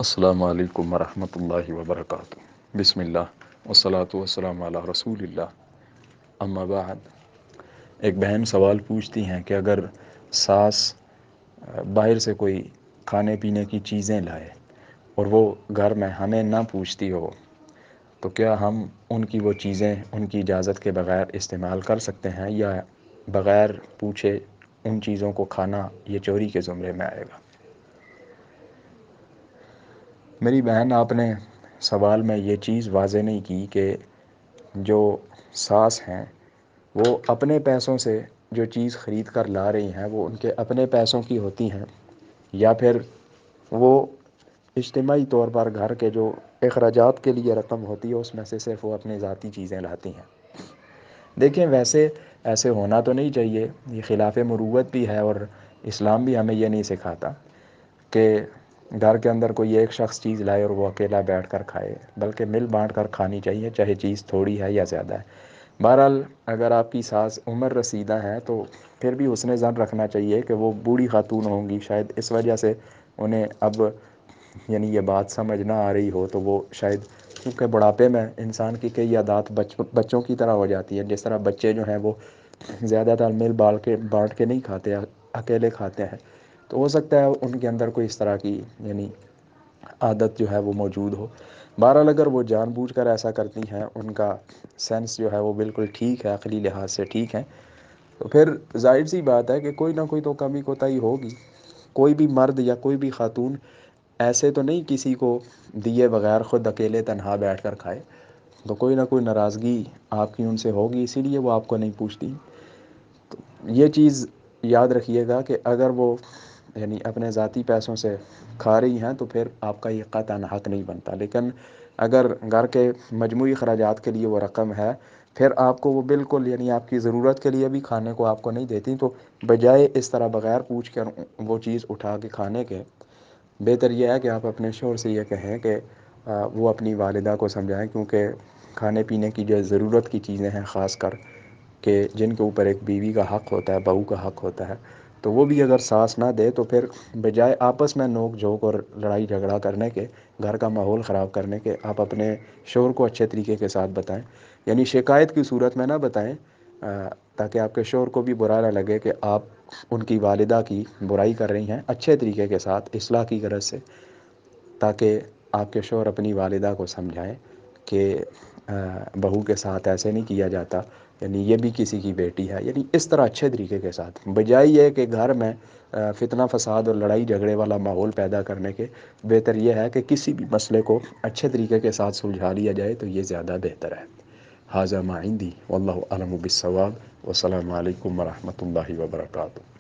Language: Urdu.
السلام علیکم ورحمۃ اللہ وبرکاتہ۔ بسم اللہ والصلاة والسلام علی رسول اللہ، اما بعد۔ ایک بہن سوال پوچھتی ہیں کہ اگر ساس باہر سے کوئی کھانے پینے کی چیزیں لائے اور وہ گھر میں ہمیں نہ پوچھتی ہو تو کیا ہم ان کی وہ چیزیں ان کی اجازت کے بغیر استعمال کر سکتے ہیں، یا بغیر پوچھے ان چیزوں کو کھانا یہ چوری کے زمرے میں آئے گا؟ میری بہن، آپ نے سوال میں یہ چیز واضح نہیں کی کہ جو ساس ہیں وہ اپنے پیسوں سے جو چیز خرید کر لا رہی ہیں وہ ان کے اپنے پیسوں کی ہوتی ہیں، یا پھر وہ اجتماعی طور پر گھر کے جو اخراجات کے لیے رقم ہوتی ہے اس میں سے صرف وہ اپنی ذاتی چیزیں لاتی ہیں۔ دیکھیں، ویسے ایسے ہونا تو نہیں چاہیے، یہ خلاف مروت بھی ہے، اور اسلام بھی ہمیں یہ نہیں سکھاتا کہ گھر کے اندر کوئی ایک شخص چیز لائے اور وہ اکیلا بیٹھ کر کھائے، بلکہ مل بانٹ کر کھانی چاہیے، چاہے چیز تھوڑی ہے یا زیادہ ہے۔ بہرحال اگر آپ کی ساس عمر رسیدہ ہیں تو پھر بھی حسن ظن رکھنا چاہیے کہ وہ بوڑھی خاتون ہوں گی، شاید اس وجہ سے انہیں اب یہ بات سمجھ نہ آ رہی ہو، تو وہ شاید، کیونکہ بڑھاپے میں انسان کی کئی عادات بچوں کی طرح ہو جاتی ہیں، جس طرح بچے جو ہیں وہ زیادہ تر مل بانٹ کے نہیں کھاتے، اکیلے کھاتے ہیں، تو ہو سکتا ہے ان کے اندر کوئی اس طرح کی عادت جو ہے وہ موجود ہو۔ بہرحال اگر وہ جان بوجھ کر ایسا کرتی ہیں، ان کا سینس جو ہے وہ بالکل ٹھیک ہے، عقلی لحاظ سے ٹھیک ہے، تو پھر ظاہر سی بات ہے کہ کوئی نہ کوئی تو کمی کوتاہی ہوگی۔ کوئی بھی مرد یا کوئی بھی خاتون ایسے تو نہیں کسی کو دیے بغیر خود اکیلے تنہا بیٹھ کر کھائے، تو کوئی نہ کوئی ناراضگی آپ کی ان سے ہوگی، اسی لیے وہ آپ کو نہیں پوچھتی۔ تو یہ چیز یاد رکھیے گا کہ اگر وہ اپنے ذاتی پیسوں سے کھا رہی ہیں تو پھر آپ کا یہ قطعاً حق نہیں بنتا، لیکن اگر گھر کے مجموعی اخراجات کے لیے وہ رقم ہے، پھر آپ کو وہ بالکل آپ کی ضرورت کے لیے بھی کھانے کو آپ کو نہیں دیتی، تو بجائے اس طرح بغیر پوچھ کر وہ چیز اٹھا کے کھانے کے، بہتر یہ ہے کہ آپ اپنے شوہر سے یہ کہیں کہ وہ اپنی والدہ کو سمجھائیں، کیونکہ کھانے پینے کی جو ضرورت کی چیزیں ہیں، خاص کر کہ جن کے اوپر ایک بیوی کا حق ہوتا ہے، بہو کا حق ہوتا ہے، تو وہ بھی اگر ساس نہ دے تو پھر بجائے آپس میں نوک جھوک اور لڑائی جھگڑا کرنے کے، گھر کا ماحول خراب کرنے کے، آپ اپنے شوہر کو اچھے طریقے کے ساتھ بتائیں، شکایت کی صورت میں نہ بتائیں، تاکہ آپ کے شوہر کو بھی برا نہ لگے کہ آپ ان کی والدہ کی برائی کر رہی ہیں، اچھے طریقے کے ساتھ اصلاح کی غرض سے، تاکہ آپ کے شوہر اپنی والدہ کو سمجھائیں کہ بہو کے ساتھ ایسے نہیں کیا جاتا، یہ بھی کسی کی بیٹی ہے، اس طرح اچھے طریقے کے ساتھ، بجائے یہ کہ گھر میں فتنہ فساد اور لڑائی جھگڑے والا ماحول پیدا کرنے کے، بہتر یہ ہے کہ کسی بھی مسئلے کو اچھے طریقے کے ساتھ سلجھا لیا جائے، تو یہ زیادہ بہتر ہے۔ ھذا ما عندی واللہ اعلم بالصواب، والسلام علیکم ورحمۃ اللہ وبرکاتہ۔